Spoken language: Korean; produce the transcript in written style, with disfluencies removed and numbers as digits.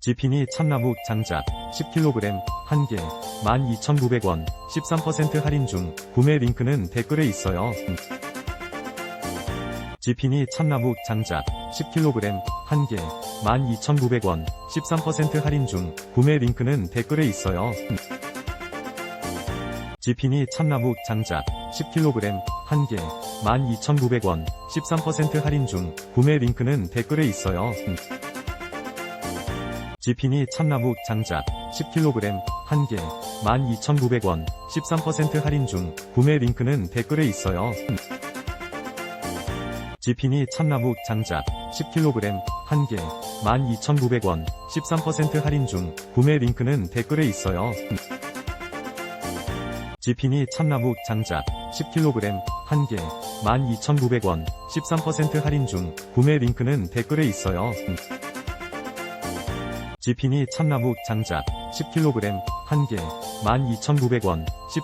지피니 참나무 장작 10kg 1개 12,900원 13% 할인 중 구매 링크는 댓글에 있어요. 지피니 참나무 장작 10kg 1개 12,900원 13% 할인 중 구매 링크는 댓글에 있어요. 지피니 참나무 장작 10kg 1개 12,900원 13% 할인 중 구매 링크는 댓글에 있어요. 지피니 참나무 장작 10kg 1개 12,900원 13% 할인 중 구매 링크는 댓글에 있어요. 지피니 참나무 장작 10kg 1개 12,900원 13% 할인 중 구매 링크는 댓글에 있어요. 지피니 참나무 장작 10kg 1개 12,900원 13% 할인 중 구매 링크는 댓글에 있어요. 지피니 참나무 장작 10kg 1개 12,900원 13%